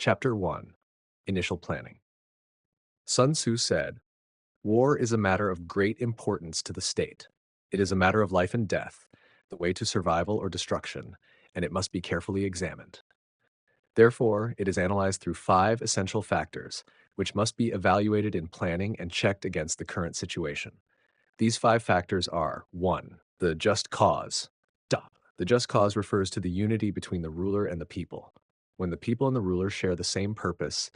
Chapter 1. Initial Planning. Sun Tzu said, "War is a matter of great importance to the state. It is a matter of life and death, the way to survival or destruction, and it must be carefully examined. Therefore, it is analyzed through five essential factors, which must be evaluated in planning and checked against the current situation. These five factors are 1. The just cause. Da. The just cause refers to the unity between the ruler and the people. When the people and the ruler share the same purpose,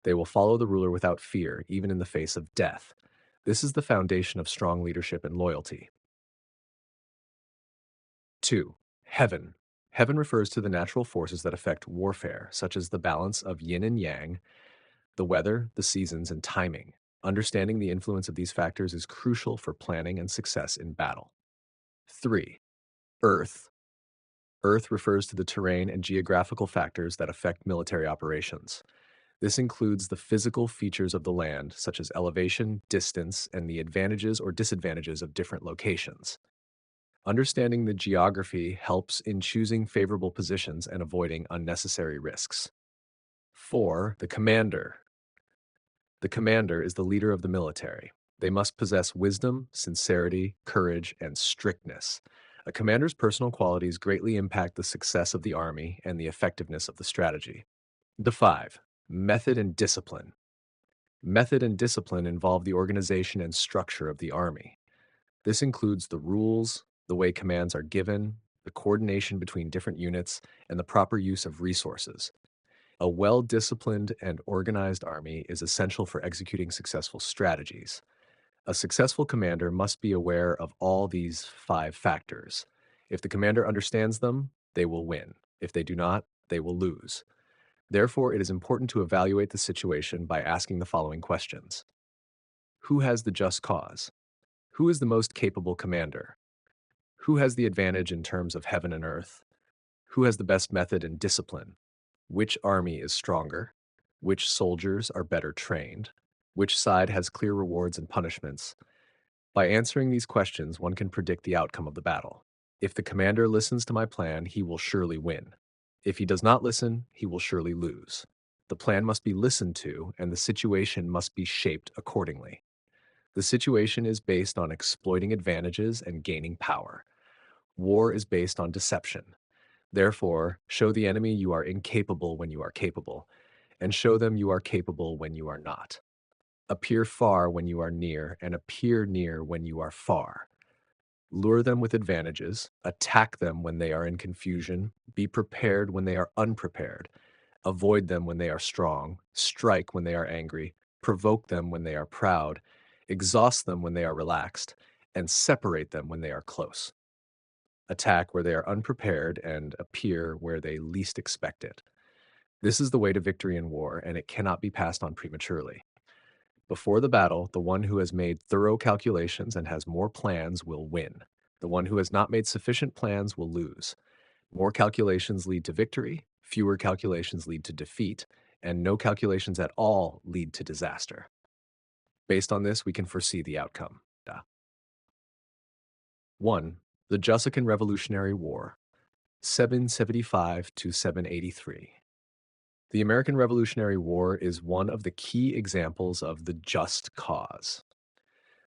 they will follow the ruler without fear, even in the face of death. This is the foundation of strong leadership and loyalty. 2. Heaven. Heaven refers to the natural forces that affect warfare, such as the balance of yin and yang, the weather, the seasons, and timing. Understanding the influence of these factors is crucial for planning and success in battle. 3. Earth. Earth refers to the terrain and geographical factors that affect military operations. This includes the physical features of the land, such as elevation, distance, and the advantages or disadvantages of different locations. Understanding the geography helps in choosing favorable positions and avoiding unnecessary risks. 4. The commander. The commander is the leader of the military. They must possess wisdom, sincerity, courage, and strictness. A commander's personal qualities greatly impact the success of the army and the effectiveness of the strategy. The 5. Method and discipline. Method and discipline involve the organization and structure of the army. This includes the rules, the way commands are given, the coordination between different units, and the proper use of resources. A well-disciplined and organized army is essential for executing successful strategies. A successful commander must be aware of all these five factors. If the commander understands them, they will win. If they do not, they will lose. Therefore, it is important to evaluate the situation by asking the following questions. Who has the just cause? Who is the most capable commander? Who has the advantage in terms of heaven and earth? Who has the best method and discipline? Which army is stronger? Which soldiers are better trained? Which side has clear rewards and punishments? By answering these questions, one can predict the outcome of the battle. If the commander listens to my plan, he will surely win. If he does not listen, he will surely lose. The plan must be listened to, and the situation must be shaped accordingly. The situation is based on exploiting advantages and gaining power. War is based on deception. Therefore, show the enemy you are incapable when you are capable, and show them you are capable when you are not. Appear far when you are near, and appear near when you are far. Lure them with advantages, attack them when they are in confusion, be prepared when they are unprepared, avoid them when they are strong, strike when they are angry, provoke them when they are proud, exhaust them when they are relaxed, and separate them when they are close. Attack where they are unprepared and appear where they least expect it. This is the way to victory in war, and it cannot be passed on prematurely. Before the battle, the one who has made thorough calculations and has more plans will win. The one who has not made sufficient plans will lose. More calculations lead to victory, fewer calculations lead to defeat, and no calculations at all lead to disaster. Based on this, we can foresee the outcome. 1. The Jusican Revolutionary War, 775 to 783. The American Revolutionary War is one of the key examples of the just cause.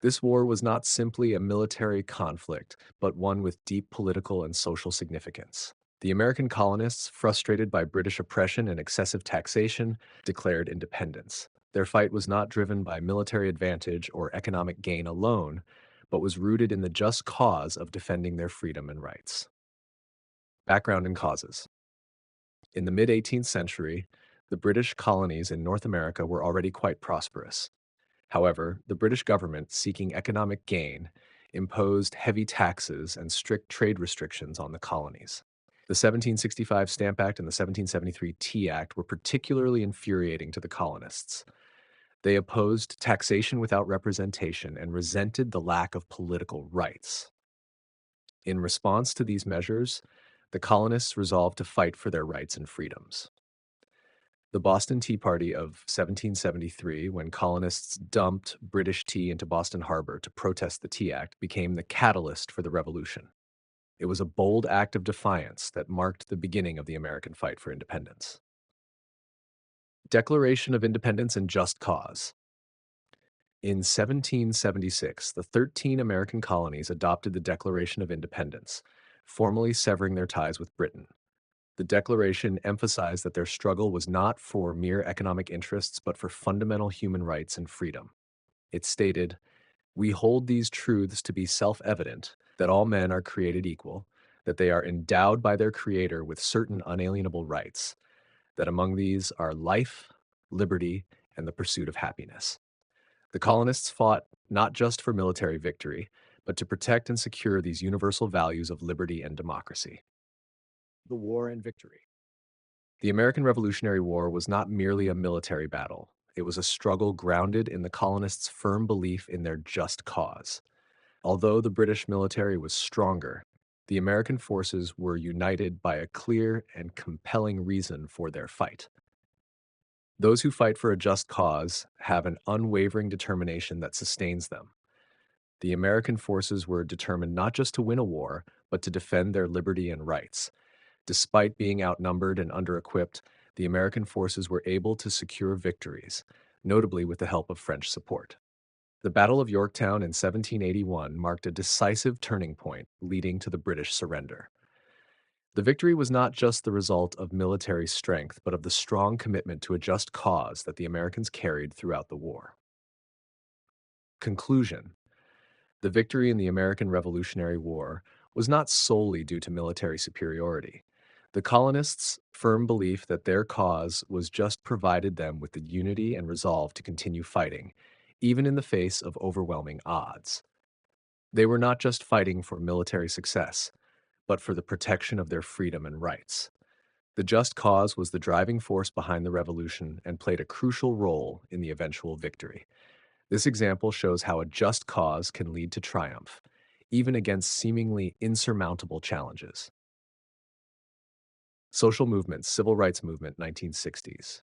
This war was not simply a military conflict, but one with deep political and social significance. The American colonists, frustrated by British oppression and excessive taxation, declared independence. Their fight was not driven by military advantage or economic gain alone, but was rooted in the just cause of defending their freedom and rights. Background and causes. In the mid-18th century, the British colonies in North America were already quite prosperous. However, the British government, seeking economic gain, imposed heavy taxes and strict trade restrictions on the colonies. The 1765 Stamp Act and the 1773 Tea Act were particularly infuriating to the colonists. They opposed taxation without representation and resented the lack of political rights. In response to these measures, the colonists resolved to fight for their rights and freedoms. The Boston Tea Party of 1773, when colonists dumped British tea into Boston Harbor to protest the Tea Act, became the catalyst for the revolution. It was a bold act of defiance that marked the beginning of the American fight for independence. Declaration of Independence and Just Cause. In 1776, the 13 American colonies adopted the Declaration of Independence, formally severing their ties with Britain. The Declaration emphasized that their struggle was not for mere economic interests, but for fundamental human rights and freedom. It stated, "We hold these truths to be self-evident, that all men are created equal, that they are endowed by their Creator with certain unalienable rights, that among these are life, liberty, and the pursuit of happiness." The colonists fought not just for military victory, but to protect and secure these universal values of liberty and democracy. The war and victory. The American Revolutionary War was not merely a military battle. It was a struggle grounded in the colonists' firm belief in their just cause. Although the British military was stronger, the American forces were united by a clear and compelling reason for their fight. Those who fight for a just cause have an unwavering determination that sustains them. The American forces were determined not just to win a war, but to defend their liberty and rights. Despite being outnumbered and under-equipped, the American forces were able to secure victories, notably with the help of French support. The Battle of Yorktown in 1781 marked a decisive turning point, leading to the British surrender. The victory was not just the result of military strength, but of the strong commitment to a just cause that the Americans carried throughout the war. Conclusion. The victory in the American Revolutionary War was not solely due to military superiority. The colonists' firm belief that their cause was just provided them with the unity and resolve to continue fighting, even in the face of overwhelming odds. They were not just fighting for military success, but for the protection of their freedom and rights. The just cause was the driving force behind the revolution and played a crucial role in the eventual victory. This example shows how a just cause can lead to triumph, even against seemingly insurmountable challenges. Social movements, Civil Rights Movement, 1960s.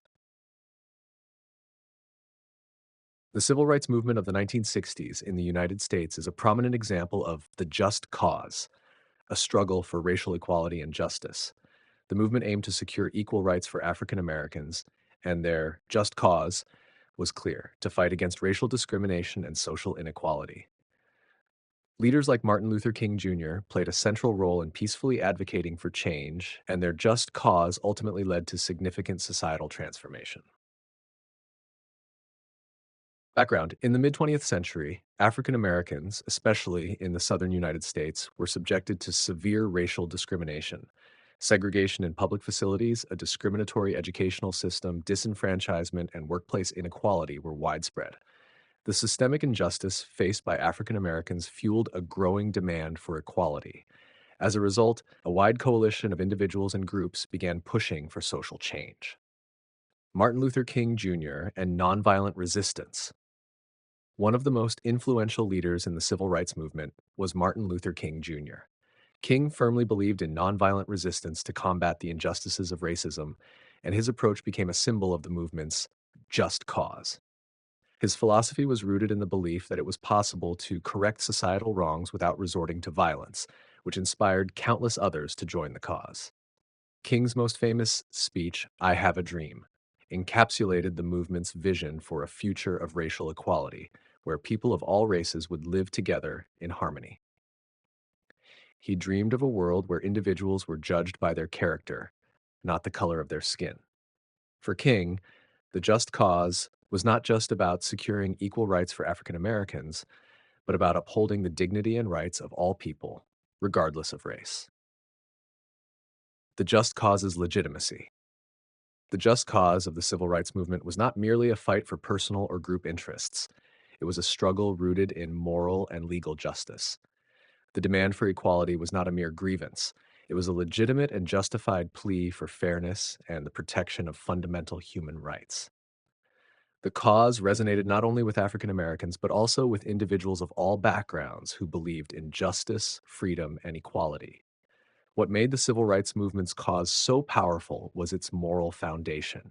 The Civil Rights Movement of the 1960s in the United States is a prominent example of the just cause, a struggle for racial equality and justice. The movement aimed to secure equal rights for African Americans, and their just cause was clear: to fight against racial discrimination and social inequality. Leaders like Martin Luther King Jr. played a central role in peacefully advocating for change, and their just cause ultimately led to significant societal transformation. Background. In the mid-20th century, African Americans, especially in the southern United States, were subjected to severe racial discrimination. Segregation in public facilities, a discriminatory educational system, disenfranchisement, and workplace inequality were widespread. The systemic injustice faced by African Americans fueled a growing demand for equality. As a result, a wide coalition of individuals and groups began pushing for social change. Martin Luther King Jr. and nonviolent resistance. One of the most influential leaders in the civil rights movement was Martin Luther King Jr. King firmly believed in nonviolent resistance to combat the injustices of racism, and his approach became a symbol of the movement's just cause. His philosophy was rooted in the belief that it was possible to correct societal wrongs without resorting to violence, which inspired countless others to join the cause. King's most famous speech, "I Have a Dream," encapsulated the movement's vision for a future of racial equality, where people of all races would live together in harmony. He dreamed of a world where individuals were judged by their character, not the color of their skin. For King, the just cause was not just about securing equal rights for African Americans, but about upholding the dignity and rights of all people, regardless of race. The just cause's legitimacy. The just cause of the civil rights movement was not merely a fight for personal or group interests. It was a struggle rooted in moral and legal justice. The demand for equality was not a mere grievance. It was a legitimate and justified plea for fairness and the protection of fundamental human rights. The cause resonated not only with African Americans, but also with individuals of all backgrounds who believed in justice, freedom, and equality. What made the civil rights movement's cause so powerful was its moral foundation.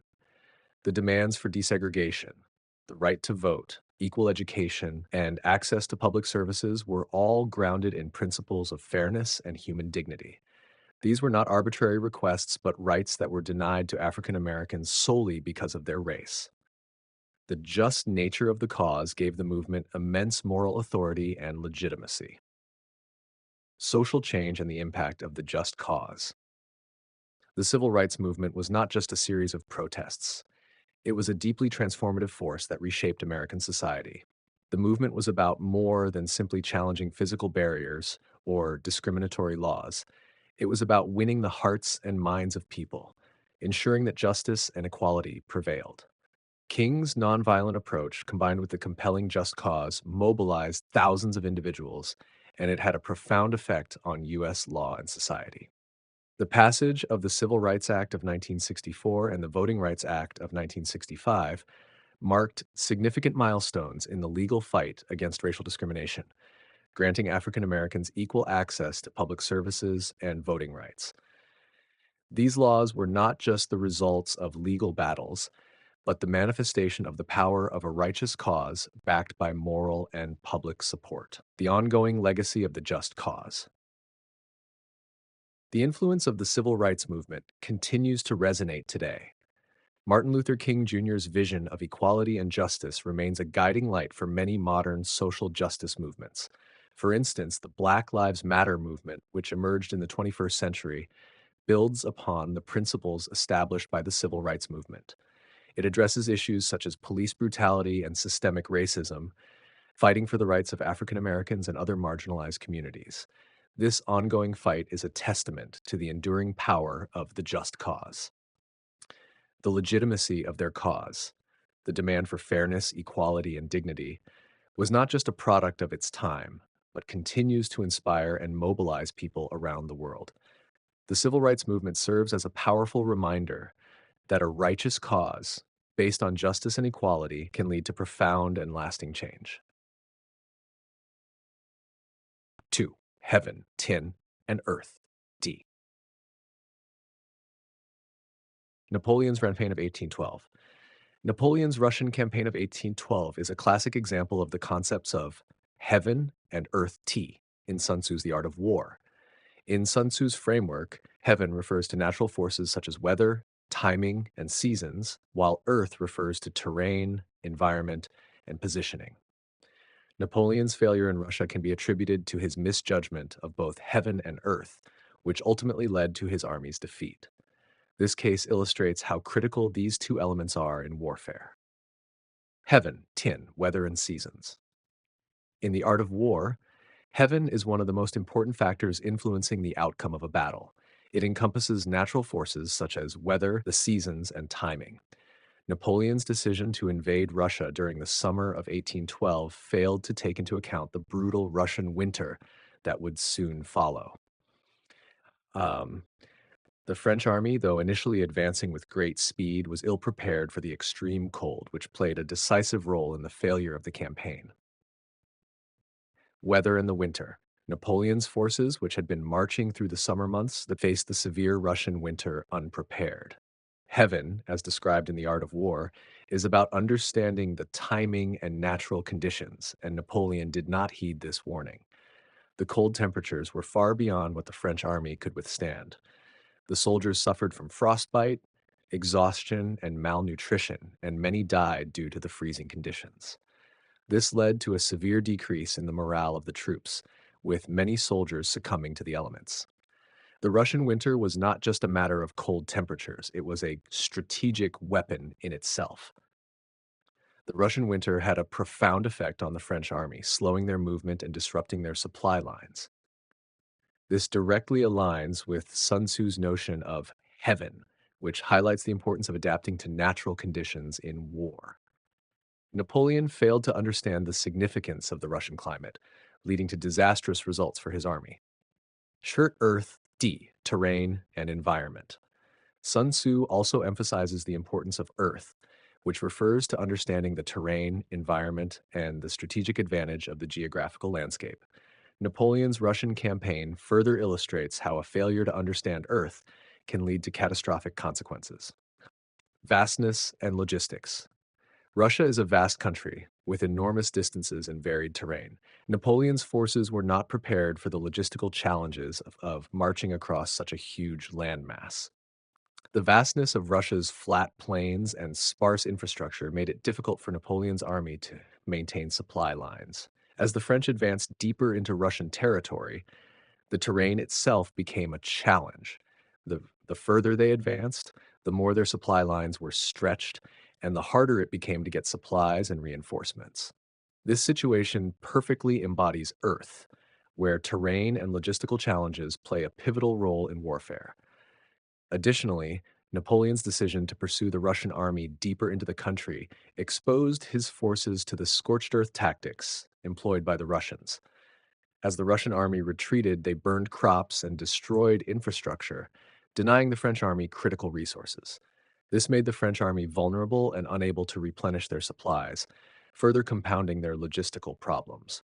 The demands for desegregation, the right to vote, equal education, and access to public services were all grounded in principles of fairness and human dignity. These were not arbitrary requests, but rights that were denied to African Americans solely because of their race. The just nature of the cause gave the movement immense moral authority and legitimacy. Social change and the impact of the just cause. The civil rights movement was not just a series of protests. It was a deeply transformative force that reshaped American society. The movement was about more than simply challenging physical barriers or discriminatory laws. It was about winning the hearts and minds of people, ensuring that justice and equality prevailed. King's nonviolent approach, combined with the compelling just cause, mobilized thousands of individuals, and it had a profound effect on U.S. law and society. The passage of the Civil Rights Act of 1964 and the Voting Rights Act of 1965 marked significant milestones in the legal fight against racial discrimination, granting African Americans equal access to public services and voting rights. These laws were not just the results of legal battles, but the manifestation of the power of a righteous cause backed by moral and public support. The ongoing legacy of the just cause. The influence of the civil rights movement continues to resonate today. Martin Luther King Jr.'s vision of equality and justice remains a guiding light for many modern social justice movements. For instance, the Black Lives Matter movement, which emerged in the 21st century, builds upon the principles established by the civil rights movement. It addresses issues such as police brutality and systemic racism, fighting for the rights of African Americans and other marginalized communities. This ongoing fight is a testament to the enduring power of the just cause. The legitimacy of their cause, the demand for fairness, equality, and dignity, was not just a product of its time, but continues to inspire and mobilize people around the world. The civil rights movement serves as a powerful reminder that a righteous cause, based on justice and equality, can lead to profound and lasting change. 2. Heaven, tin, and earth, D. Napoleon's campaign of 1812. Napoleon's Russian campaign of 1812 is a classic example of the concepts of heaven and earth T in Sun Tzu's The Art of War. In Sun Tzu's framework, heaven refers to natural forces such as weather, timing, and seasons, while earth refers to terrain, environment, and positioning. Napoleon's failure in Russia can be attributed to his misjudgment of both heaven and earth, which ultimately led to his army's defeat. This case illustrates how critical these two elements are in warfare. Heaven, tin, weather, and seasons. In The Art of War, heaven is one of the most important factors influencing the outcome of a battle. It encompasses natural forces such as weather, the seasons, and timing. Napoleon's decision to invade Russia during the summer of 1812 failed to take into account the brutal Russian winter that would soon follow. Um, the French army, though initially advancing with great speed, was ill prepared for the extreme cold, which played a decisive role in the failure of the campaign. Weather in the winter. Napoleon's forces, which had been marching through the summer months, that faced the severe Russian winter unprepared. Heaven, as described in The Art of War, is about understanding the timing and natural conditions, and Napoleon did not heed this warning. The cold temperatures were far beyond what the French army could withstand. The soldiers suffered from frostbite, exhaustion, and malnutrition, and many died due to the freezing conditions. This led to a severe decrease in the morale of the troops, with many soldiers succumbing to the elements. The Russian winter was not just a matter of cold temperatures, it was a strategic weapon in itself. The Russian winter had a profound effect on the French army, slowing their movement and disrupting their supply lines. This directly aligns with Sun Tzu's notion of heaven, which highlights the importance of adapting to natural conditions in war. Napoleon failed to understand the significance of the Russian climate, leading to disastrous results for his army. Shirt Earth D. Terrain and environment. Sun Tzu also emphasizes the importance of earth, which refers to understanding the terrain, environment, and the strategic advantage of the geographical landscape. Napoleon's Russian campaign further illustrates how a failure to understand earth can lead to catastrophic consequences. Vastness and logistics. Russia is a vast country with enormous distances and varied terrain. Napoleon's forces were not prepared for the logistical challenges of marching across such a huge landmass. The vastness of Russia's flat plains and sparse infrastructure made it difficult for Napoleon's army to maintain supply lines. As the French advanced deeper into Russian territory, the terrain itself became a challenge. The further they advanced, the more their supply lines were stretched, and the harder it became to get supplies and reinforcements. This situation perfectly embodies Earth, where terrain and logistical challenges play a pivotal role in warfare. Additionally, Napoleon's decision to pursue the Russian army deeper into the country exposed his forces to the scorched earth tactics employed by the Russians. As the Russian army retreated, they burned crops and destroyed infrastructure, denying the French army critical resources. This made the French army vulnerable and unable to replenish their supplies, further compounding their logistical problems.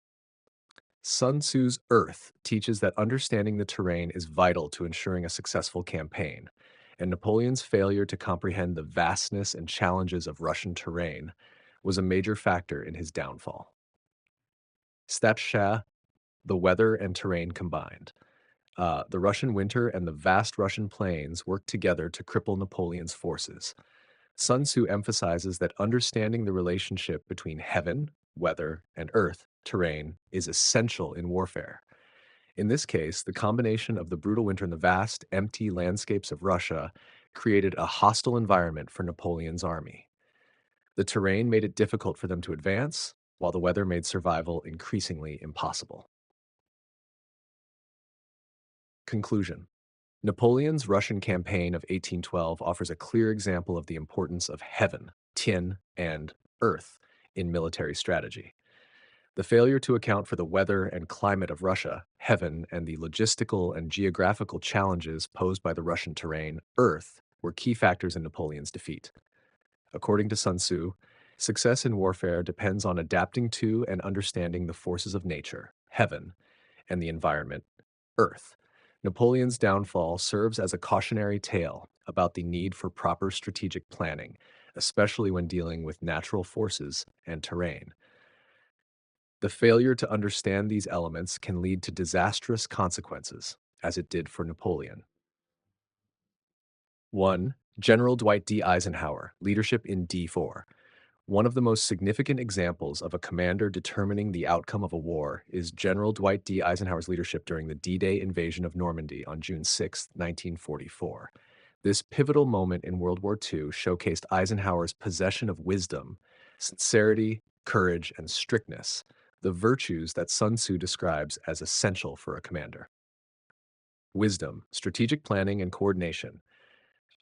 Sun Tzu's Earth teaches that understanding the terrain is vital to ensuring a successful campaign, and Napoleon's failure to comprehend the vastness and challenges of Russian terrain was a major factor in his downfall. Stat the weather and terrain combined. The Russian winter and the vast Russian plains worked together to cripple Napoleon's forces. Sun Tzu emphasizes that understanding the relationship between heaven, weather, and earth, terrain, is essential in warfare. In this case, the combination of the brutal winter and the vast, empty landscapes of Russia created a hostile environment for Napoleon's army. The terrain made it difficult for them to advance, while the weather made survival increasingly impossible. Conclusion: Napoleon's Russian campaign of 1812 offers a clear example of the importance of heaven, Tian, and earth in military strategy. The failure to account for the weather and climate of Russia, heaven, and the logistical and geographical challenges posed by the Russian terrain, earth, were key factors in Napoleon's defeat. According to Sun Tzu, success in warfare depends on adapting to and understanding the forces of nature, heaven, and the environment, earth. Napoleon's downfall serves as a cautionary tale about the need for proper strategic planning, especially when dealing with natural forces and terrain. The failure to understand these elements can lead to disastrous consequences, as it did for Napoleon. 1. General Dwight D. Eisenhower, Leadership in D4. One of the most significant examples of a commander determining the outcome of a war is General Dwight D. Eisenhower's leadership during the D-Day invasion of Normandy on June 6, 1944. This pivotal moment in World War II showcased Eisenhower's possession of wisdom, sincerity, courage, and strictness, the virtues that Sun Tzu describes as essential for a commander. Wisdom, strategic planning, and coordination.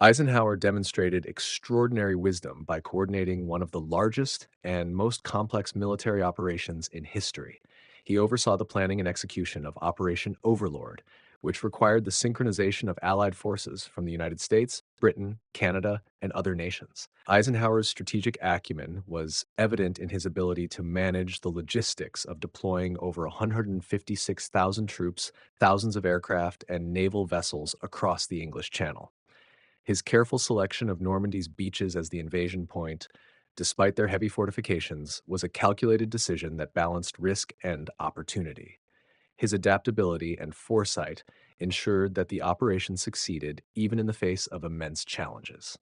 Eisenhower demonstrated extraordinary wisdom by coordinating one of the largest and most complex military operations in history. He oversaw the planning and execution of Operation Overlord, which required the synchronization of Allied forces from the United States, Britain, Canada, and other nations. Eisenhower's strategic acumen was evident in his ability to manage the logistics of deploying over 156,000 troops, thousands of aircraft, and naval vessels across the English Channel. His careful selection of Normandy's beaches as the invasion point, despite their heavy fortifications, was a calculated decision that balanced risk and opportunity. His adaptability and foresight ensured that the operation succeeded even in the face of immense challenges.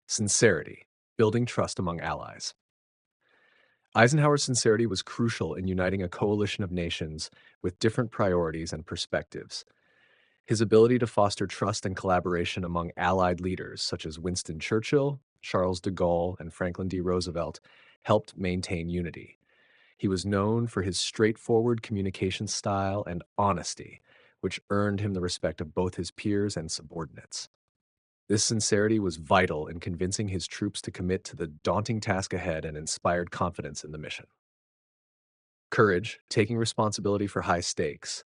Sincerity, building trust among allies. Eisenhower's sincerity was crucial in uniting a coalition of nations with different priorities and perspectives. His ability to foster trust and collaboration among Allied leaders such as Winston Churchill, Charles de Gaulle, and Franklin D. Roosevelt helped maintain unity. He was known for his straightforward communication style and honesty, which earned him the respect of both his peers and subordinates. This sincerity was vital in convincing his troops to commit to the daunting task ahead and inspired confidence in the mission. Courage, taking responsibility for high stakes.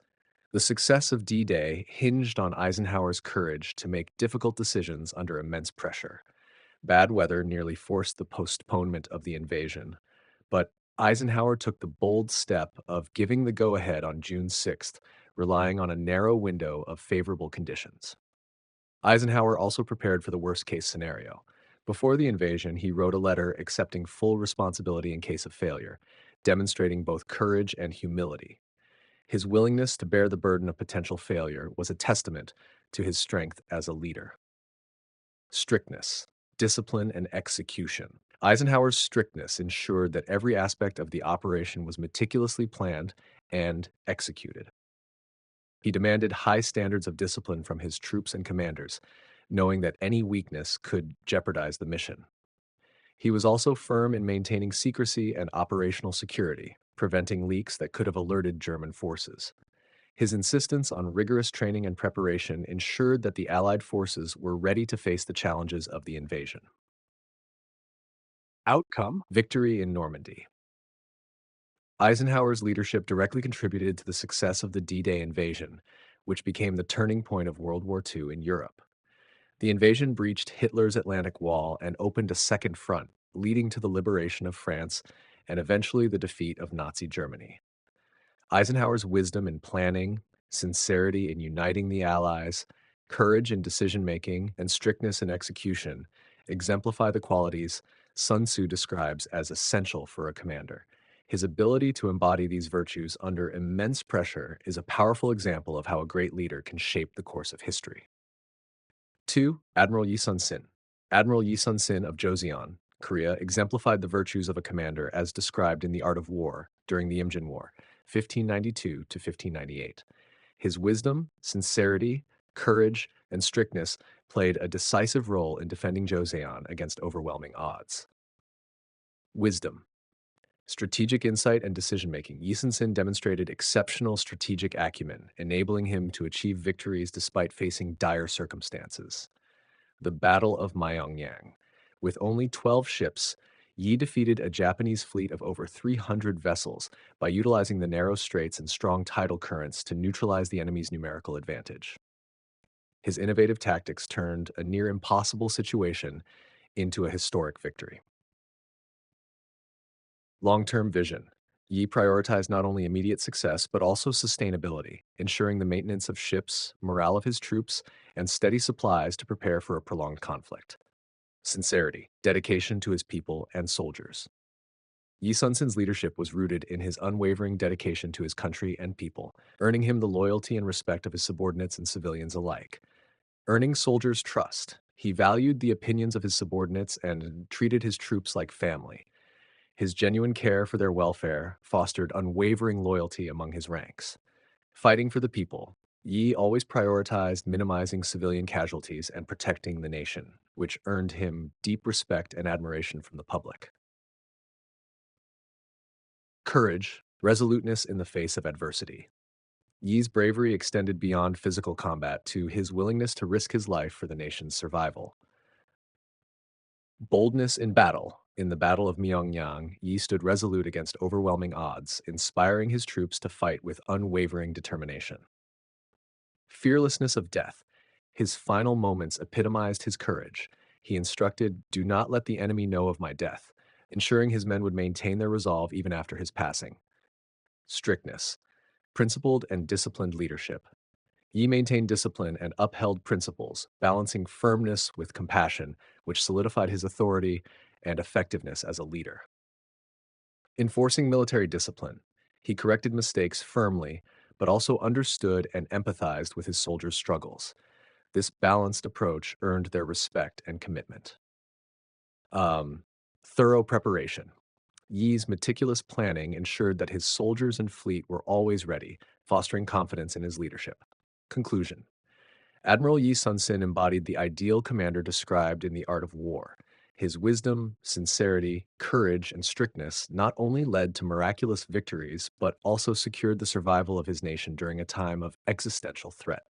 The success of D-Day hinged on Eisenhower's courage to make difficult decisions under immense pressure. Bad weather nearly forced the postponement of the invasion, but Eisenhower took the bold step of giving the go-ahead on June 6th, relying on a narrow window of favorable conditions. Eisenhower also prepared for the worst-case scenario. Before the invasion, he wrote a letter accepting full responsibility in case of failure, demonstrating both courage and humility. His willingness to bear the burden of potential failure was a testament to his strength as a leader. Strictness, discipline, and execution. Eisenhower's strictness ensured that every aspect of the operation was meticulously planned and executed. He demanded high standards of discipline from his troops and commanders, knowing that any weakness could jeopardize the mission. He was also firm in maintaining secrecy and operational security, preventing leaks that could have alerted German forces. His insistence on rigorous training and preparation ensured that the Allied forces were ready to face the challenges of the invasion. Outcome: victory in Normandy. Eisenhower's leadership directly contributed to the success of the D-Day invasion, which became the turning point of World War II in Europe. The invasion breached Hitler's Atlantic Wall and opened a second front, leading to the liberation of France and eventually the defeat of Nazi Germany. Eisenhower's wisdom in planning, sincerity in uniting the Allies, courage in decision-making, and strictness in execution exemplify the qualities Sun Tzu describes as essential for a commander. His ability to embody these virtues under immense pressure is a powerful example of how a great leader can shape the course of history. 2. Admiral Yi Sun-sin. Admiral Yi Sun-sin of Joseon, Korea, exemplified the virtues of a commander as described in The Art of War during the Imjin War, 1592 to 1598. His wisdom, sincerity, courage, and strictness played a decisive role in defending Joseon against overwhelming odds. Wisdom. Strategic insight and decision-making. Yi Sun-sin demonstrated exceptional strategic acumen, enabling him to achieve victories despite facing dire circumstances. The Battle of Myeongyang. With only 12 ships, Yi defeated a Japanese fleet of over 300 vessels by utilizing the narrow straits and strong tidal currents to neutralize the enemy's numerical advantage. His innovative tactics turned a near impossible situation into a historic victory. Long-term vision. Yi prioritized not only immediate success, but also sustainability, ensuring the maintenance of ships, morale of his troops, and steady supplies to prepare for a prolonged conflict. Sincerity, dedication to his people and soldiers. Yi Sun-sin's leadership was rooted in his unwavering dedication to his country and people, earning him the loyalty and respect of his subordinates and civilians alike. Earning soldiers' trust, he valued the opinions of his subordinates and treated his troops like family. His genuine care for their welfare fostered unwavering loyalty among his ranks. Fighting for the people, Yi always prioritized minimizing civilian casualties and protecting the nation, which earned him deep respect and admiration from the public. Courage, resoluteness in the face of adversity. Yi's bravery extended beyond physical combat to his willingness to risk his life for the nation's survival. Boldness in battle. In the Battle of Myeongyang, Yi stood resolute against overwhelming odds, inspiring his troops to fight with unwavering determination. Fearlessness of death. His final moments epitomized his courage. He instructed, "Do not let the enemy know of my death," ensuring his men would maintain their resolve even after his passing. Strictness. Principled and disciplined leadership. Yi maintained discipline and upheld principles, balancing firmness with compassion, which solidified his authority and effectiveness as a leader. Enforcing military discipline. He corrected mistakes firmly, but also understood and empathized with his soldiers' struggles. This balanced approach earned their respect and commitment. Thorough preparation. Yi's meticulous planning ensured that his soldiers and fleet were always ready, fostering confidence in his leadership. Conclusion. Admiral Yi Sun-sin embodied the ideal commander described in The Art of War. His wisdom, sincerity, courage, and strictness not only led to miraculous victories, but also secured the survival of his nation during a time of existential threat.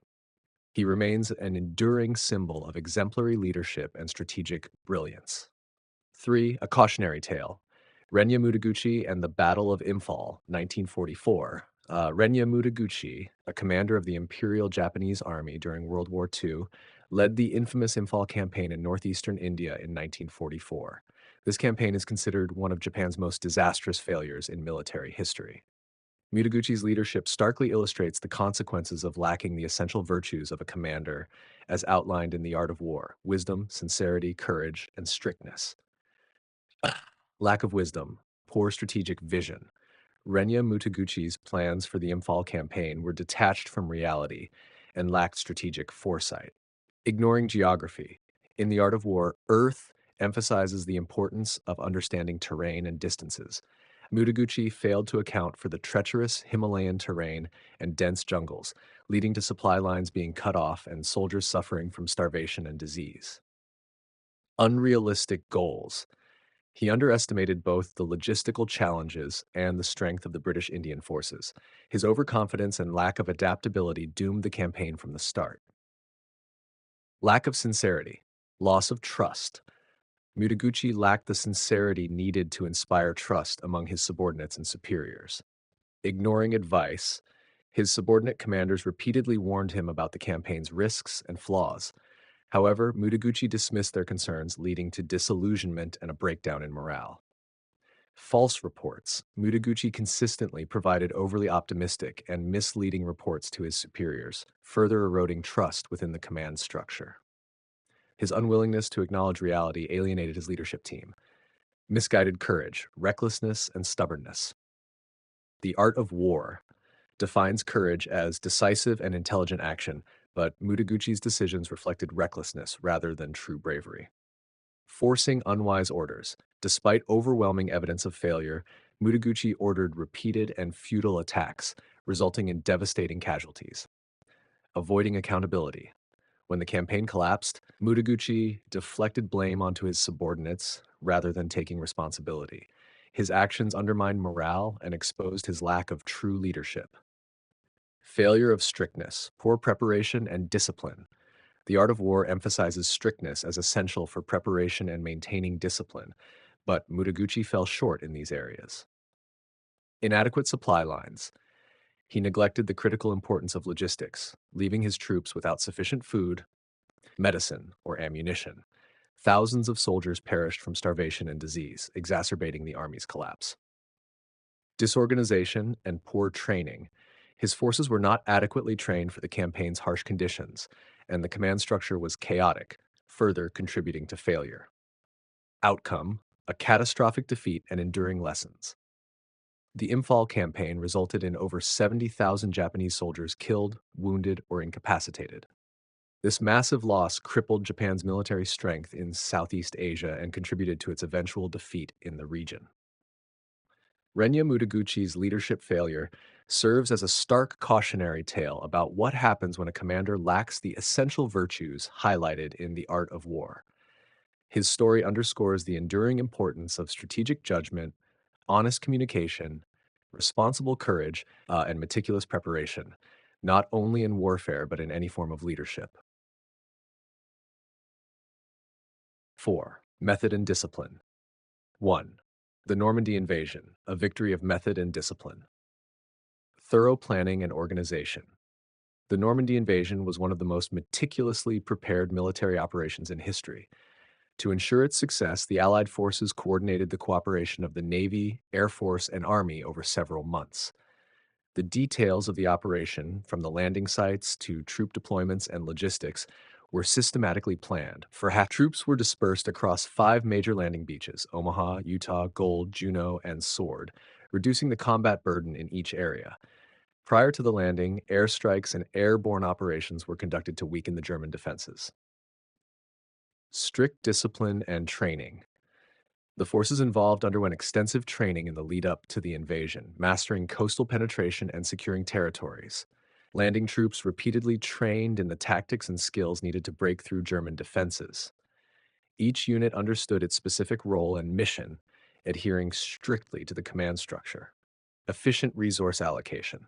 He remains an enduring symbol of exemplary leadership and strategic brilliance. 3. A cautionary tale. Renya Mutaguchi and the Battle of Imphal, 1944. Renya Mutaguchi, a commander of the Imperial Japanese Army during World War II, led the infamous Imphal campaign in northeastern India in 1944. This campaign is considered one of Japan's most disastrous failures in military history. Mutaguchi's leadership starkly illustrates the consequences of lacking the essential virtues of a commander, as outlined in The Art of War: wisdom, sincerity, courage, and strictness. Lack of wisdom, poor strategic vision. Renya Mutaguchi's plans for the Imphal campaign were detached from reality and lacked strategic foresight. Ignoring geography. In The Art of War, Earth emphasizes the importance of understanding terrain and distances. Mutaguchi failed to account for the treacherous Himalayan terrain and dense jungles, leading to supply lines being cut off and soldiers suffering from starvation and disease. Unrealistic goals. He underestimated both the logistical challenges and the strength of the British Indian forces. His overconfidence and lack of adaptability doomed the campaign from the start. Lack of sincerity, loss of trust. Mutaguchi lacked the sincerity needed to inspire trust among his subordinates and superiors. Ignoring advice, his subordinate commanders repeatedly warned him about the campaign's risks and flaws. However, Mutaguchi dismissed their concerns, leading to disillusionment and a breakdown in morale. False reports. Mutaguchi consistently provided overly optimistic and misleading reports to his superiors, further eroding trust within the command structure. His unwillingness to acknowledge reality alienated his leadership team. Misguided courage, recklessness, and stubbornness. The Art of War defines courage as decisive and intelligent action, but Mutaguchi's decisions reflected recklessness rather than true bravery. Forcing unwise orders. Despite overwhelming evidence of failure, Mutaguchi ordered repeated and futile attacks, resulting in devastating casualties. Avoiding accountability. When the campaign collapsed, Mutaguchi deflected blame onto his subordinates rather than taking responsibility. His actions undermined morale and exposed his lack of true leadership. Failure of strictness, poor preparation, and discipline. The Art of War emphasizes strictness as essential for preparation and maintaining discipline, but Mutaguchi fell short in these areas. Inadequate supply lines. He neglected the critical importance of logistics, leaving his troops without sufficient food, medicine, or ammunition. Thousands of soldiers perished from starvation and disease, exacerbating the army's collapse. Disorganization and poor training. His forces were not adequately trained for the campaign's harsh conditions, and the command structure was chaotic, further contributing to failure. Outcome: a catastrophic defeat and enduring lessons. The Imphal campaign resulted in over 70,000 Japanese soldiers killed, wounded, or incapacitated. This massive loss crippled Japan's military strength in Southeast Asia and contributed to its eventual defeat in the region. Renya Mutaguchi's leadership failure serves as a stark cautionary tale about what happens when a commander lacks the essential virtues highlighted in The Art of War. His story underscores the enduring importance of strategic judgment, honest communication, responsible courage, and meticulous preparation, not only in warfare but in any form of leadership. 4. Method and discipline. 1. The Normandy invasion, a victory of method and discipline. Thorough planning and organization. The Normandy invasion was one of the most meticulously prepared military operations in history. To ensure its success, the Allied forces coordinated the cooperation of the Navy, Air Force, and Army over several months. The details of the operation, from the landing sites to troop deployments and logistics, were systematically planned. For half, troops were dispersed across 5 major landing beaches: Omaha, Utah, Gold, Juneau, and Sword, reducing the combat burden in each area. Prior to the landing, airstrikes and airborne operations were conducted to weaken the German defenses. Strict discipline and training. The forces involved underwent extensive training in the lead up to the invasion, mastering coastal penetration and securing territories. Landing troops repeatedly trained in the tactics and skills needed to break through German defenses. Each unit understood its specific role and mission, adhering strictly to the command structure. Efficient resource allocation.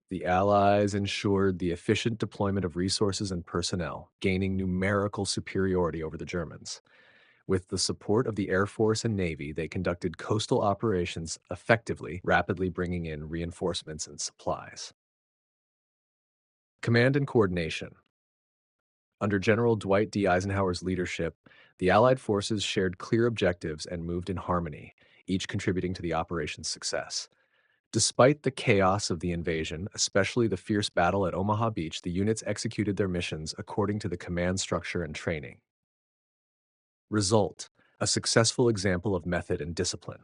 The Allies ensured the efficient deployment of resources and personnel, gaining numerical superiority over the Germans. With the support of the Air Force and Navy, they conducted coastal operations effectively, rapidly bringing in reinforcements and supplies. Command and coordination. Under General Dwight D. Eisenhower's leadership, the Allied forces shared clear objectives and moved in harmony, each contributing to the operation's success. Despite the chaos of the invasion, especially the fierce battle at Omaha Beach, the units executed their missions according to the command structure and training. Result: a successful example of method and discipline.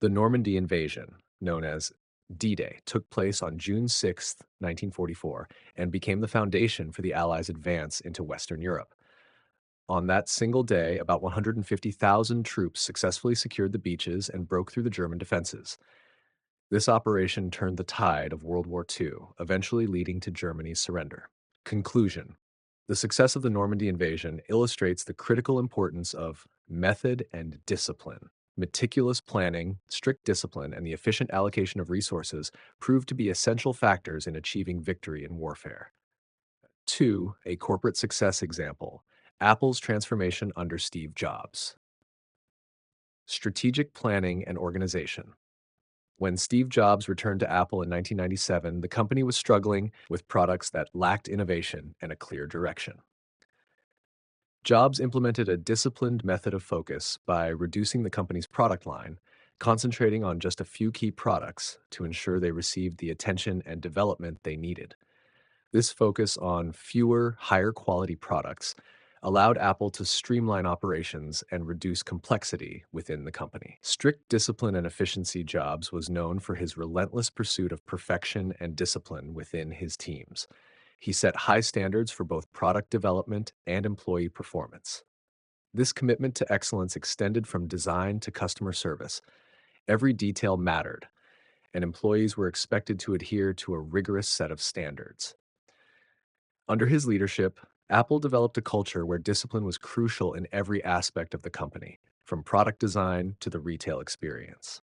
The Normandy invasion, known as D-Day, took place on June 6, 1944, and became the foundation for the Allies' advance into Western Europe. On that single day, about 150,000 troops successfully secured the beaches and broke through the German defenses. This operation turned the tide of World War II, eventually leading to Germany's surrender. Conclusion: the success of the Normandy invasion illustrates the critical importance of method and discipline. Meticulous planning, strict discipline, and the efficient allocation of resources proved to be essential factors in achieving victory in warfare. 2. A corporate success example: Apple's transformation under Steve Jobs. Strategic planning and organization. When Steve Jobs returned to Apple in 1997, the company was struggling with products that lacked innovation and a clear direction. Jobs implemented a disciplined method of focus by reducing the company's product line, concentrating on just a few key products to ensure they received the attention and development they needed. This focus on fewer, higher quality products allowed Apple to streamline operations and reduce complexity within the company. Strict discipline and efficiency. Jobs was known for his relentless pursuit of perfection and discipline within his teams. He set high standards for both product development and employee performance. This commitment to excellence extended from design to customer service. Every detail mattered, and employees were expected to adhere to a rigorous set of standards. Under his leadership, Apple developed a culture where discipline was crucial in every aspect of the company, from product design to the retail experience.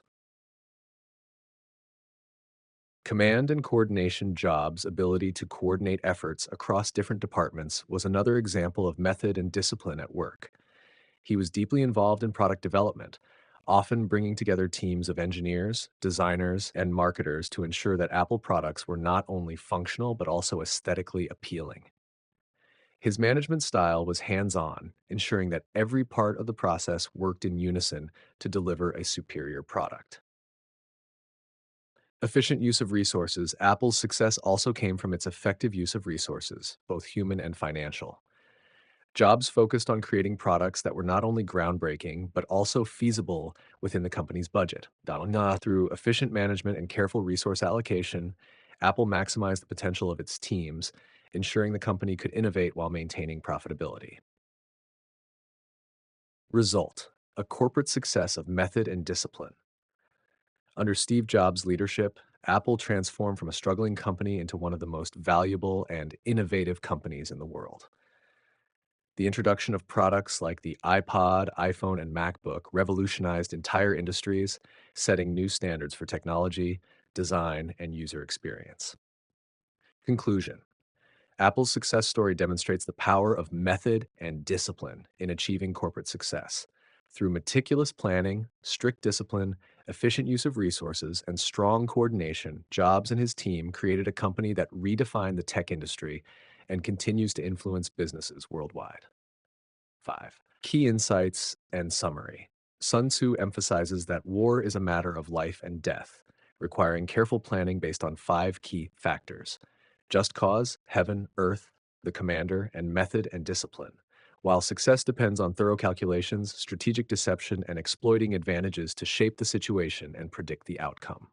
Command and coordination. Jobs' ability to coordinate efforts across different departments was another example of method and discipline at work. He was deeply involved in product development, often bringing together teams of engineers, designers, and marketers to ensure that Apple products were not only functional but also aesthetically appealing. His management style was hands-on, ensuring that every part of the process worked in unison to deliver a superior product. Efficient use of resources. Apple's success also came from its effective use of resources, both human and financial. Jobs focused on creating products that were not only groundbreaking, but also feasible within the company's budget. Through efficient management and careful resource allocation, Apple maximized the potential of its teams, ensuring the company could innovate while maintaining profitability. Result: a corporate success of method and discipline. Under Steve Jobs' leadership, Apple transformed from a struggling company into one of the most valuable and innovative companies in the world. The introduction of products like the iPod, iPhone, and MacBook revolutionized entire industries, setting new standards for technology, design, and user experience. Conclusion: Apple's success story demonstrates the power of method and discipline in achieving corporate success. Through meticulous planning, strict discipline, efficient use of resources, and strong coordination, Jobs and his team created a company that redefined the tech industry and continues to influence businesses worldwide. 5. Key insights and summary. Sun Tzu emphasizes that war is a matter of life and death, requiring careful planning based on 5 key factors: just cause, heaven, earth, the commander, and method and discipline. While success depends on thorough calculations, strategic deception, and exploiting advantages to shape the situation and predict the outcome.